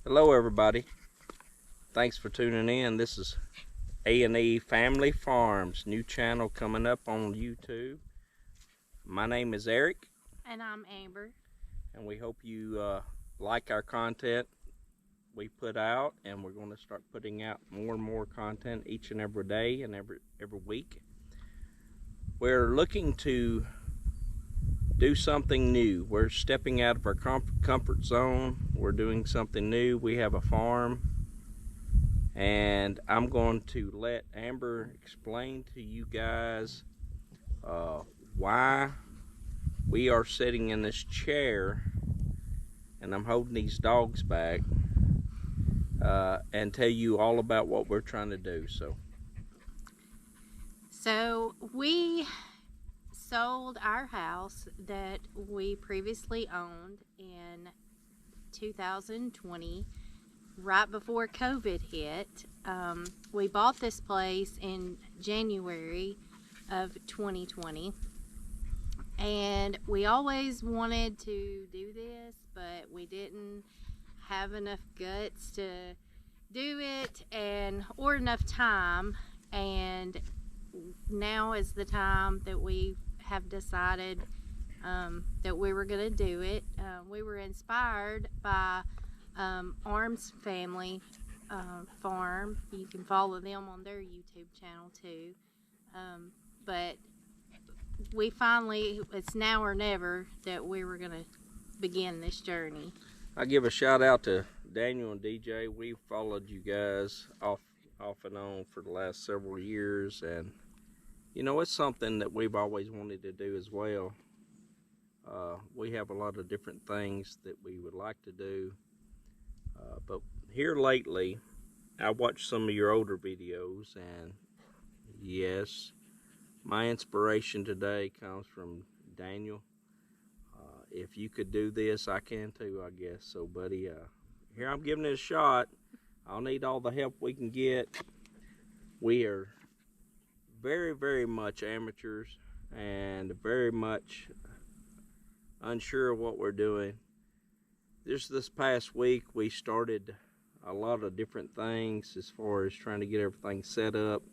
Hello everybody. Thanks for tuning in. This is A&E Family Farms, new channel coming up on YouTube. My name is Eric. And I'm Amber. And we hope you like our content we put out, and we're going to start putting out more and more content each and every day and every week. We're looking to do something new. We're stepping out of our comfort zone. We're doing something new. We have a farm, and I'm going to let Amber explain to you guys why we are sitting in this chair, and I'm holding these dogs back, and tell you all about what we're trying to do. So we sold our house that we previously owned in 2020, right before COVID hit. We bought this place in January of 2020, and we always wanted to do this, but we didn't have enough guts to do it or enough time. And now is the time that we have decided that we were going to do it. We were inspired by Arms Family Farm. You can follow them on their YouTube channel too. But we finally, it's now or never that we were going to begin this journey. I give a shout out to Daniel and DJ. We've followed you guys off and on for the last several years, and you know, it's something that we've always wanted to do as well. We have a lot of different things that we would like to do, but here lately I watched some of your older videos, and yes, my inspiration today comes from Daniel. If you could do this, I can too, I guess. So buddy, here I'm giving it a shot. I'll need all the help we can get. We are very much amateurs and very much unsure of what we're doing. This past week we started a lot of different things as far as trying to get everything set up.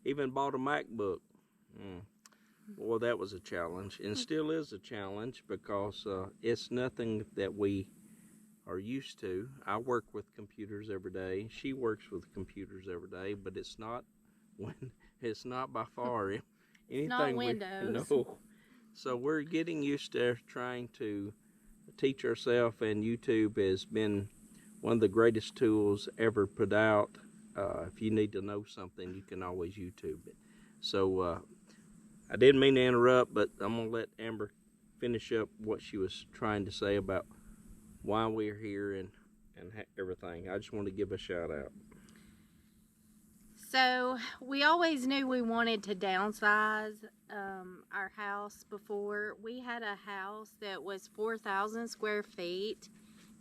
Even bought a MacBook. Well, that was a challenge, and still is a challenge, because it's nothing that we are used to. I work with computers every day. She works with computers every day, but it's not by far anything. Not Windows. No. So we're getting used to trying to teach ourselves, and YouTube has been one of the greatest tools ever put out. If you need to know something, you can always YouTube it. So I didn't mean to interrupt, but I'm going to let Amber finish up what she was trying to say about why we're here and everything. I just want to give a shout out. So we always knew we wanted to downsize our house. Before, we had a house that was 4,000 square feet,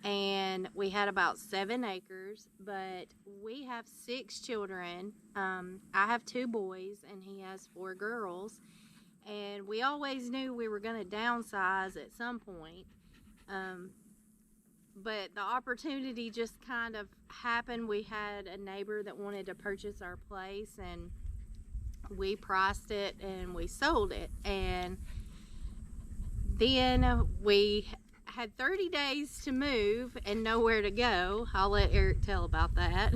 and we had about 7 acres, but we have 6 children. I have 2 boys and he has 4 girls, and we always knew we were going to downsize at some point. But the opportunity just kind of happened. We had a neighbor that wanted to purchase our place, and we priced it and we sold it. And then we had 30 days to move and nowhere to go. I'll let Eric tell about that.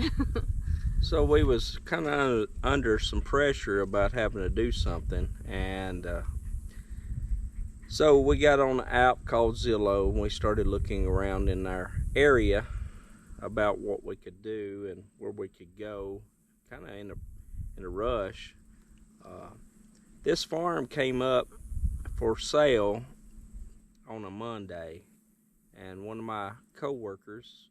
So we was kind of under some pressure about having to do something, and so we got on an app called Zillow, and we started looking around in our area about what we could do and where we could go, kind of in a rush. This farm came up for sale on a Monday, and one of my co-workers,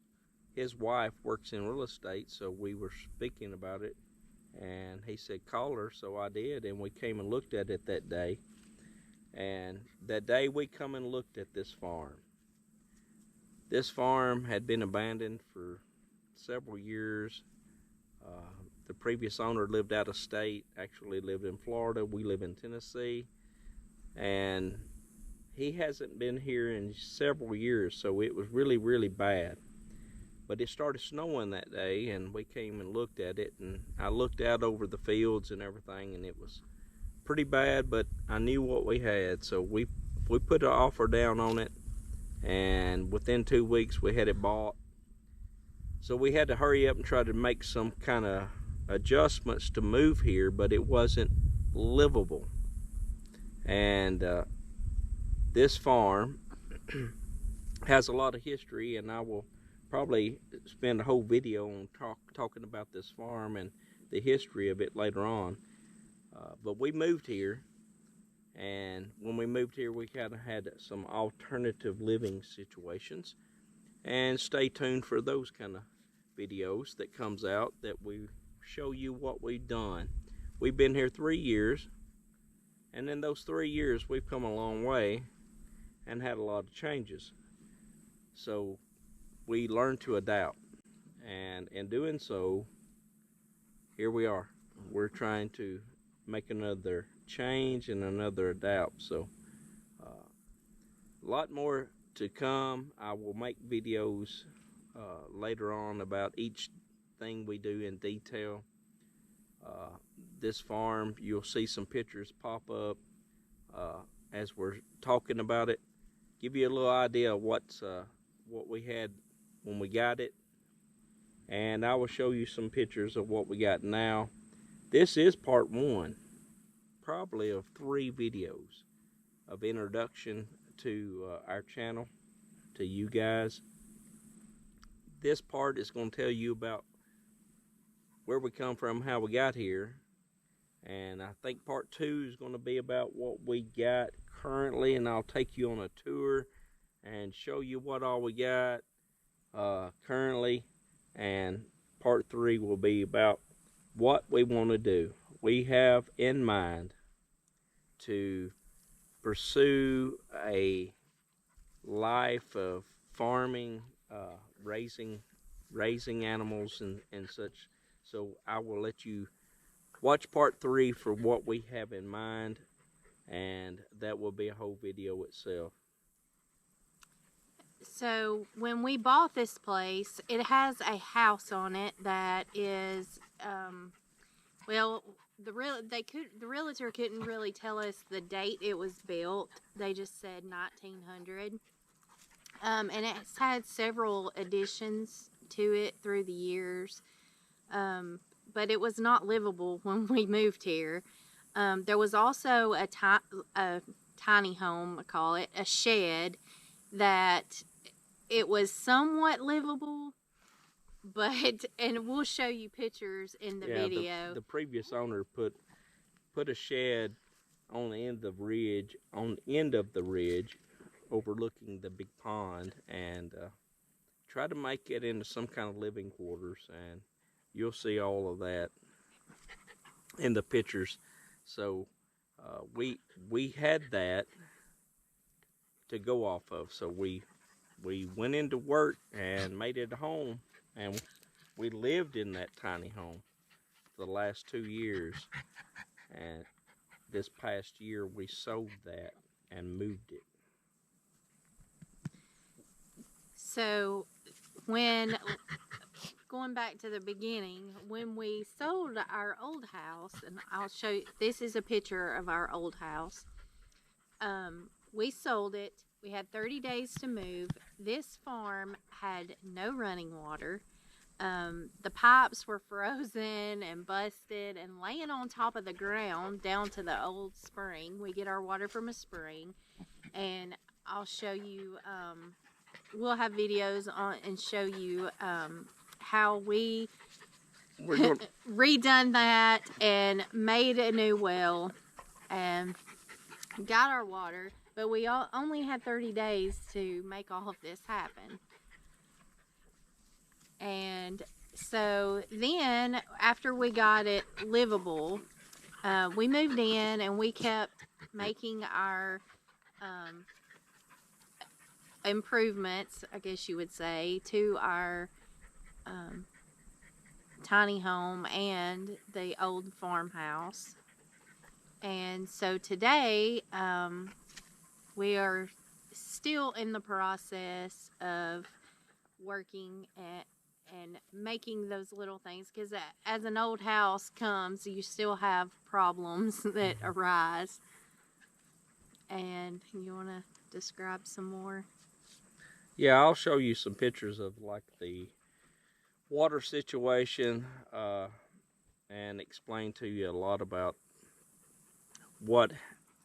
his wife works in real estate, so we were speaking about it, and he said call her, so I did, and we came and looked at it that day. And that day we come and looked at this farm. This farm had been abandoned for several years. The previous owner lived out of state, actually lived in Florida. We live in Tennessee, and he hasn't been here in several years, so it was really bad. But it started snowing that day, and we came and looked at it, and I looked out over the fields and everything, and it was pretty bad, but I knew what we had, so we put an offer down on it, and within 2 weeks we had it bought. So we had to hurry up and try to make some kind of adjustments to move here, but it wasn't livable. And this farm has a lot of history, and I will probably spend a whole video on talking about this farm and the history of it later on. But we moved here, and when we moved here, we kind of had some alternative living situations. And stay tuned for those kind of videos that comes out that we show you what we've done. We've been here 3 years, and in those 3 years, we've come a long way and had a lot of changes. So we learned to adapt, and in doing so, here we are. We're trying to make another change and another adapt. So a lot more to come. I will make videos later on about each thing we do in detail. This farm, you'll see some pictures pop up as we're talking about it. Give you a little idea of what we had when we got it, and I will show you some pictures of what we got now. This is part 1, probably of 3 videos of introduction to our channel, to you guys. This part is going to tell you about where we come from, how we got here, and I think part 2 is going to be about what we got currently, and I'll take you on a tour and show you what all we got currently, and part 3 will be about what we want to do. We have in mind to pursue a life of farming, raising animals and such. So I will let you watch part 3 for what we have in mind, and that will be a whole video itself. So when we bought this place, it has a house on it that is, well, the realtor couldn't really tell us the date it was built. They just said 1900. And it's had several additions to it through the years. But it was not livable when we moved here. There was also a tiny home, I call it, a shed, that it was somewhat livable, but, and we'll show you pictures in the video. The previous owner put a shed on the end of the ridge, overlooking the big pond, and tried to make it into some kind of living quarters, and you'll see all of that in the pictures. So we had that to go off of, so we went into work and made it a home, and we lived in that tiny home for the last 2 years, and this past year we sold that and moved it. So when going back to the beginning, when we sold our old house, and I'll show you, this is a picture of our old house. We sold it. We had 30 days to move. This farm had no running water. The pipes were frozen and busted and laying on top of the ground down to the old spring. We get our water from a spring, and I'll show you, we'll have videos on and show you how we redone that and made a new well and got our water. But we only had 30 days to make all of this happen. And so then, after we got it livable, we moved in and we kept making our improvements, I guess you would say, to our tiny home and the old farmhouse. And so today, we are still in the process of working and making those little things, because as an old house comes, you still have problems that arise. And you want to describe some more? Yeah, I'll show you some pictures of like the water situation and explain to you a lot about what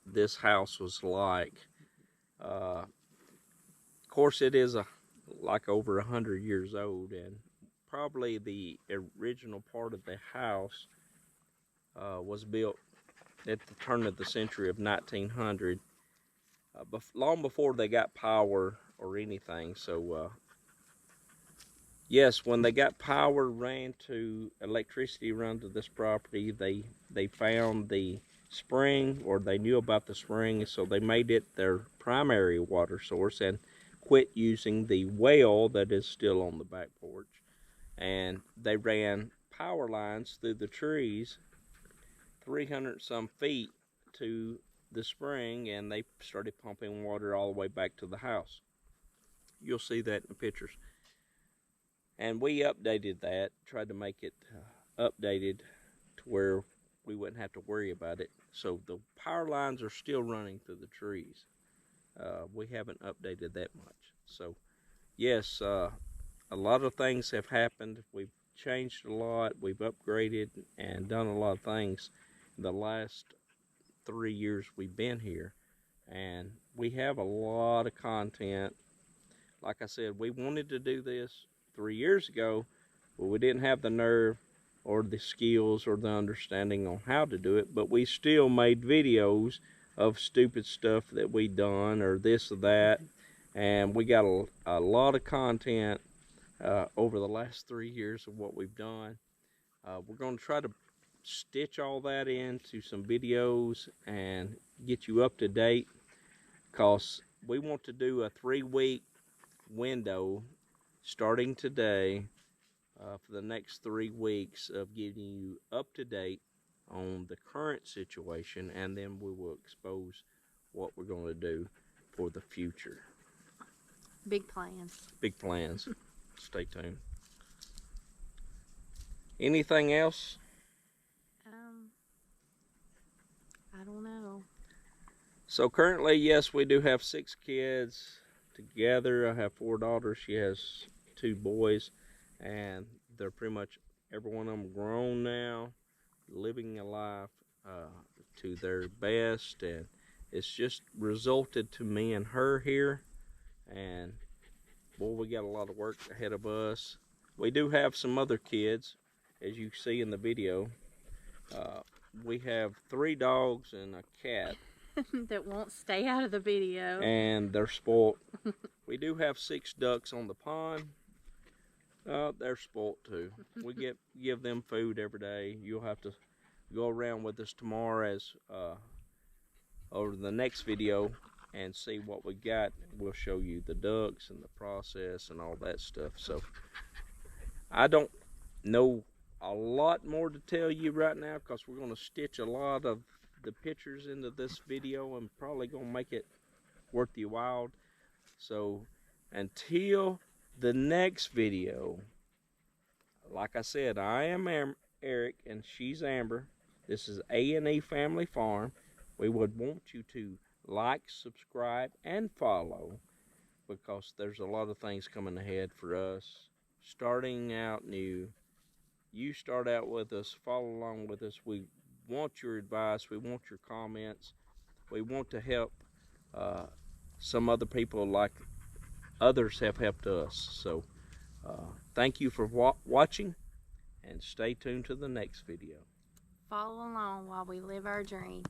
this house was like. Of course, it is like over 100 years old, and probably the original part of the house was built at the turn of the century of 1900, long before they got power or anything. So yes, when they got power, electricity ran to this property, they found the spring, or they knew about the spring, so they made it their primary water source and quit using the well that is still on the back porch. And they ran power lines through the trees 300 some feet to the spring, and they started pumping water all the way back to the house. You'll see that in the pictures. And we updated that, tried to make it updated to where we wouldn't have to worry about it. So the power lines are still running through the trees. We haven't updated that much. So yes, a lot of things have happened. We've changed a lot. We've upgraded and done a lot of things the last 3 years we've been here. And we have a lot of content. Like I said, we wanted to do this 3 years ago, but we didn't have the nerve or the skills or the understanding on how to do it. But we still made videos of stupid stuff that we done or this or that, and we got a lot of content over the last 3 years of what we've done. We're going to try to stitch all that into some videos and get you up to date, because we want to do a 3-week window starting today for the next 3 weeks of getting you up to date on the current situation, and then we will expose what we're going to do for the future. Big plans. Big plans. Stay tuned. Anything else? I don't know. So currently, yes, we do have 6 kids together. I have 4 daughters. She has 2 boys, and they're pretty much every one of them grown now, living a life to their best, and it's just resulted to me and her here. And boy, we got a lot of work ahead of us. We do have some other kids, as you see in the video. We have 3 dogs and a cat that won't stay out of the video, and they're spoiled. We do have 6 ducks on the pond. They're spoiled too. We give them food every day. You'll have to go around with us tomorrow over the next video and see what we got. We'll show you the ducks and the process and all that stuff. So I don't know a lot more to tell you right now, because we're going to stitch a lot of the pictures into this video and probably going to make it worth your while. So until the next video, like I said, I am Eric and she's Amber. This is A&E Family Farm. We would want you to like, subscribe, and follow, because there's a lot of things coming ahead for us. Starting out new. You start out with us, follow along with us. We want your advice. We want your comments. We want to help some other people like others have helped us. So thank you for watching, and stay tuned to the next video. Follow along while we live our dream.